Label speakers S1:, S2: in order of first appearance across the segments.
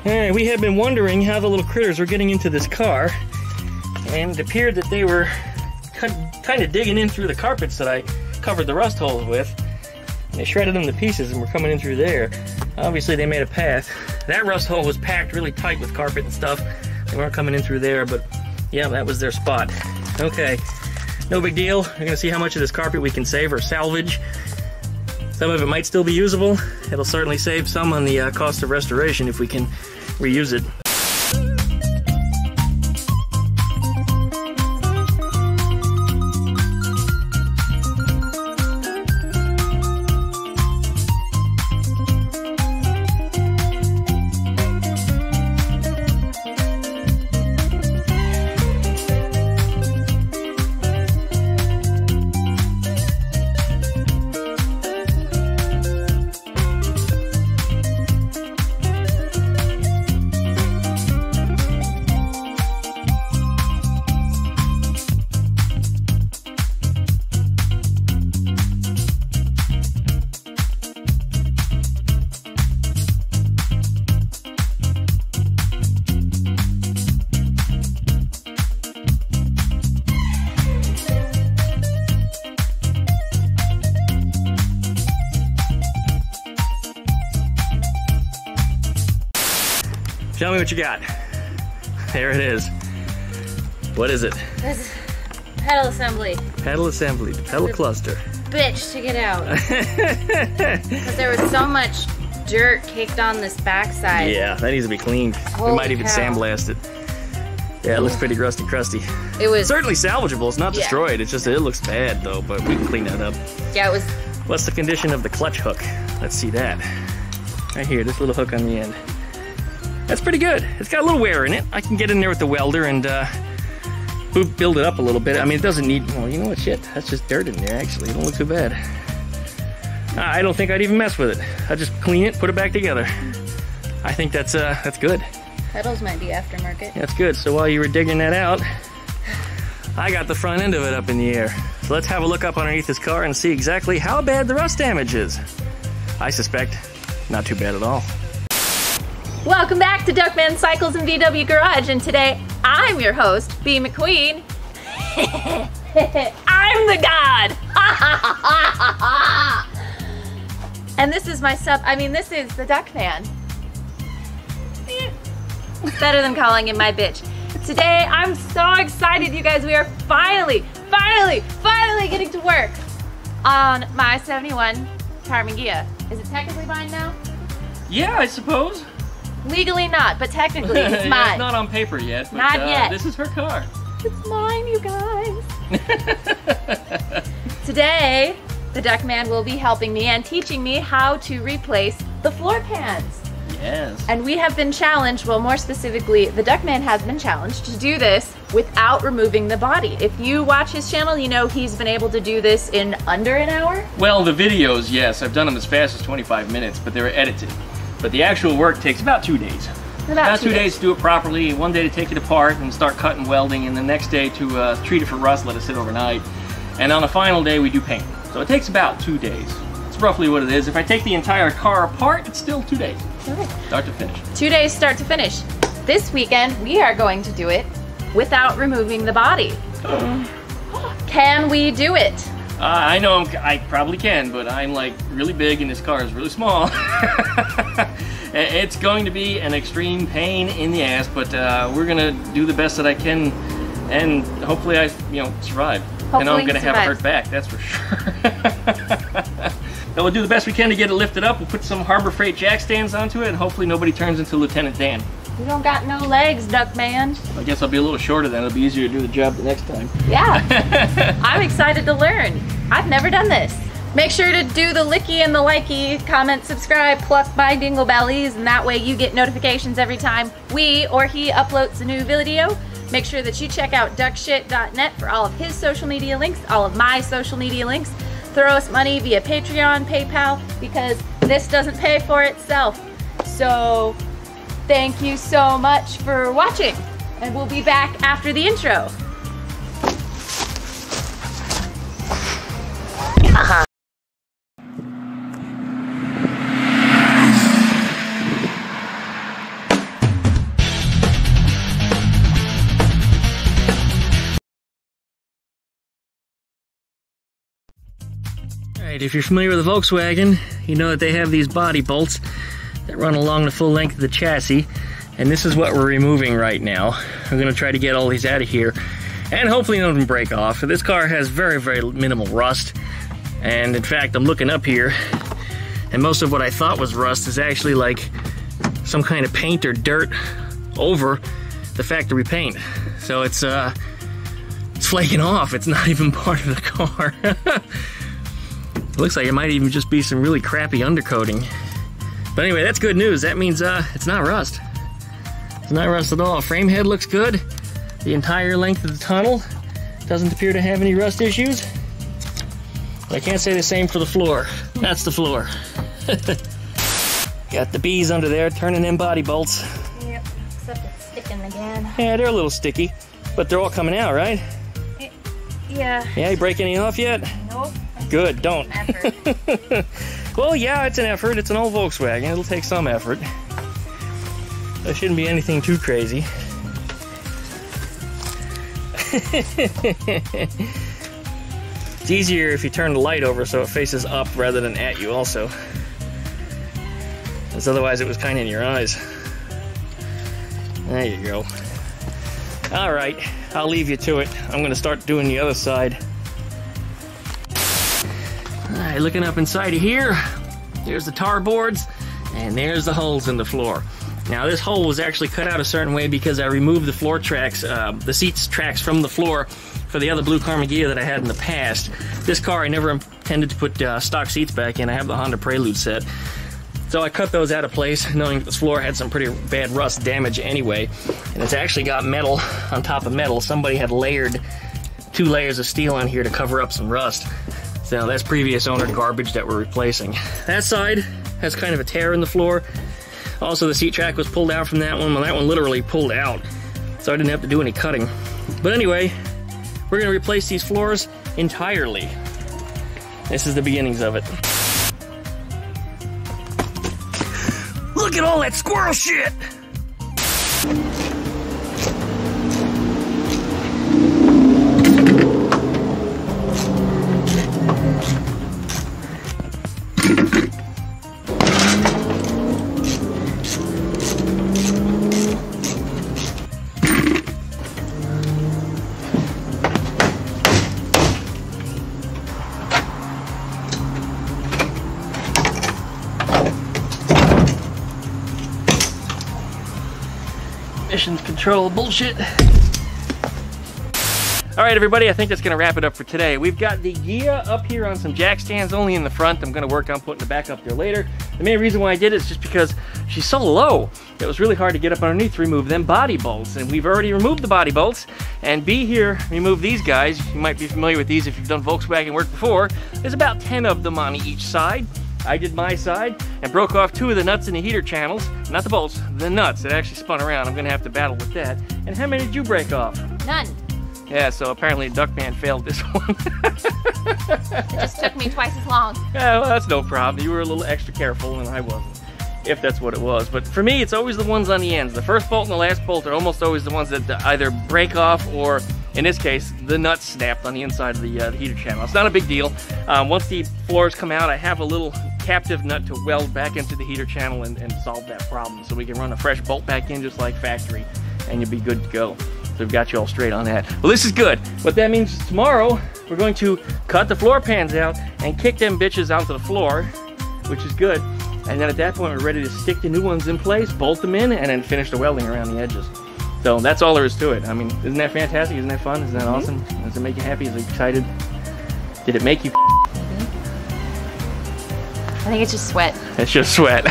S1: Alright, we had been wondering how the little critters were getting into this car, and it appeared that they were kind of digging in through the carpets that I covered the rust holes with. And they shredded them to pieces and were coming in through there. Obviously they made a path. That rust hole was packed really tight with carpet and stuff. They weren't coming in through there, but yeah, that was their spot. Okay, no big deal. We're gonna see how much of this carpet we can save or salvage. Some of it might still be usable. It'll certainly save some on the cost of restoration if we can reuse it. Tell me what you got. There it is. What is it?
S2: This is pedal assembly.
S1: Pedal assembly, the pedal cluster.
S2: Bitch to get out. Because there was so much dirt caked on this backside.
S1: Yeah, that needs to be cleaned.
S2: Holy
S1: we might even
S2: cow.
S1: sandblast it. Yeah, it looks pretty rusty crusty.
S2: It was
S1: certainly salvageable. It's not destroyed. It's just that it looks bad though, but we can clean that up.
S2: Yeah, it was.
S1: What's the condition of the clutch hook? Let's see that. Right here, this little hook on the end. That's pretty good. It's got a little wear in it. I can get in there with the welder and build it up a little bit. I mean, it doesn't need, well, you know what, shit, that's just dirt in there, actually. It don't look too bad. I don't think I'd even mess with it. I'd just clean it, put it back together. I think that's good.
S2: Pedals might be aftermarket.
S1: That's good. So while you were digging that out, I got the front end of it up in the air. So let's have a look up underneath this car and see exactly how bad the rust damage is. I suspect not too bad at all.
S3: Welcome back to DuckmanCycles and VW Garage, and today I'm your host, B. McQueen. I'm the god! And this is my this is the Duckman. It's better than calling him my bitch. Today, I'm so excited, you guys. We are finally getting to work on my 71 Karmann Ghia. Is it technically mine now?
S1: Yeah, I suppose.
S3: Legally not, but technically it's mine.
S1: It's not on paper yet, but
S3: not yet.
S1: This is her car.
S3: It's mine, you guys. Today, the Duckman will be helping me and teaching me how to replace the floor pans.
S1: Yes.
S3: And we have been challenged, well, more specifically, the Duckman has been challenged to do this without removing the body. If you watch his channel, you know he's been able to do this in under an hour.
S1: Well, the videos, yes, I've done them as fast as 25 minutes, but they're edited. But the actual work takes about 2 days. About 2 days to do it properly, 1 day to take it apart and start cutting welding, and the next day to treat it for rust, let it sit overnight. And on the final day, we do paint. So it takes about 2 days. It's roughly what it is. If I take the entire car apart, it's still 2 days.
S3: Okay.
S1: Start to finish.
S3: 2 days start to finish. This weekend, we are going to do it without removing the body. Can we do it?
S1: I know I probably can, but I'm like really big and this car is really small. It's going to be an extreme pain in the ass, but we're gonna do the best that I can, and hopefully I, survive. And I'm gonna have a hurt back, that's for sure. But we'll do the best we can to get it lifted up. We'll put some Harbor Freight jack stands onto it, and hopefully nobody turns into Lieutenant Dan.
S3: You don't got no legs, Duckman.
S1: I guess I'll be a little shorter then. It'll be easier to do the job the next time.
S3: Yeah, I'm excited to learn. I've never done this. Make sure to do the licky and the likey, comment, subscribe, pluck my dingle bellies, and that way you get notifications every time we or he uploads a new video. Make sure that you check out duckshit.net for all of his social media links, all of my social media links. Throw us money via Patreon, PayPal, because this doesn't pay for itself. So thank you so much for watching, and we'll be back after the intro.
S1: Alright, if you're familiar with a Volkswagen, you know that they have these body bolts that run along the full length of the chassis, and this is what we're removing right now. I'm going to try to get all these out of here, and hopefully none of them break off. This car has very, very minimal rust, and in fact, I'm looking up here, and most of what I thought was rust is actually like some kind of paint or dirt over the factory paint. So it's flaking off. It's not even part of the car. It looks like it might even just be some really crappy undercoating. But anyway, that's good news. That means it's not rust. It's not rust at all. Frame head looks good. The entire length of the tunnel doesn't appear to have any rust issues. But I can't say the same for the floor. That's the floor. Got the bees under there turning in body bolts.
S2: Yep, except it's sticking again.
S1: Yeah, they're a little sticky, but they're all coming out, right?
S2: Yeah.
S1: Yeah, you break any off yet?
S2: Nope.
S1: Good, don't.
S2: Effort.
S1: Well, yeah, it's an effort. It's an old Volkswagen. It'll take some effort. There shouldn't be anything too crazy. It's easier if you turn the light over so it faces up rather than at you also. Because otherwise it was kind of in your eyes. There you go. Alright, I'll leave you to it. I'm going to start doing the other side. Alright, looking up inside of here, there's the tar boards, and there's the holes in the floor. Now this hole was actually cut out a certain way because I removed the floor tracks, the seats tracks from the floor for the other blue Karmann Ghia that I had in the past. This car I never intended to put stock seats back in. I have the Honda Prelude set. So I cut those out of place, knowing that this floor had some pretty bad rust damage anyway. And it's actually got metal on top of metal. Somebody had layered 2 layers of steel on here to cover up some rust. So that's previous owner garbage that we're replacing. That side has kind of a tear in the floor. Also, the seat track was pulled out from that one. Well, that one literally pulled out, so I didn't have to do any cutting. But anyway, we're going to replace these floors entirely. This is the beginnings of it. Look at all that squirrel shit! Emissions control bullshit. Alright everybody, I think that's going to wrap it up for today. We've got the Ghia up here on some jack stands only in the front. I'm going to work on putting it back up there later. The main reason why I did it is just because she's so low. It was really hard to get up underneath to remove them body bolts. And we've already removed the body bolts. And B here removed these guys. You might be familiar with these if you've done Volkswagen work before. There's about 10 of them on each side. I did my side and broke off 2 of the nuts in the heater channels. Not the bolts, the nuts. It actually spun around. I'm going to have to battle with that. And how many did you break off?
S2: None.
S1: Yeah, so apparently Duckman failed this one.
S3: It just took me twice as long.
S1: Yeah, well, that's no problem. You were a little extra careful and I wasn't, if that's what it was. But for me, it's always the ones on the ends. The first bolt and the last bolt are almost always the ones that either break off or, in this case, the nuts snapped on the inside of the heater channel. It's not a big deal. Once the floors come out, I have a little captive nut to weld back into the heater channel and solve that problem. So we can run a fresh bolt back in just like factory and you'll be good to go. So we've got you all straight on that. Well, this is good. What that means is tomorrow we're going to cut the floor pans out and kick them bitches onto the floor, which is good. And then at that point we're ready to stick the new ones in place, bolt them in, and then finish the welding around the edges. So that's all there is to it. I mean, isn't that fantastic? Isn't that fun? Isn't that awesome? Does it make you happy? Is it excited? Did it make you
S3: I think it's just sweat.
S1: It's just sweat.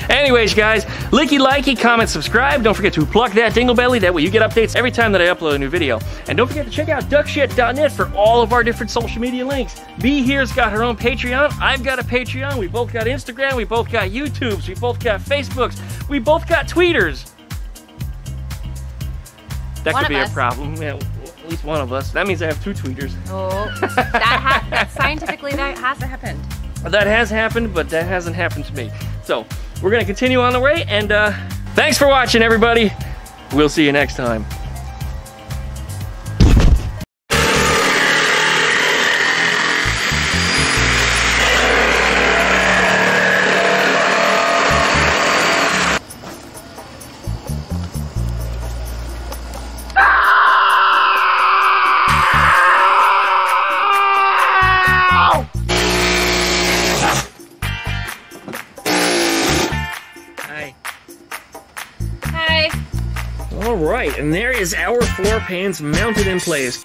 S1: Anyways, guys, licky, likey, comment, subscribe. Don't forget to pluck that dingle belly. That way you get updates every time that I upload a new video. And don't forget to check out duckshit.net for all of our different social media links. B here's got her own Patreon. I've got a Patreon. We both got Instagram. We both got YouTubes. We both got Facebooks. We both got Tweeters. That could be a problem. Yeah, at least one of us. That means I have 2 tweeters.
S3: Oh, that scientifically that has happened.
S1: That has happened, but that hasn't happened to me. So we're gonna continue on the way, and thanks for watching, everybody. We'll see you next time. All right, and there is our floor pans mounted in place.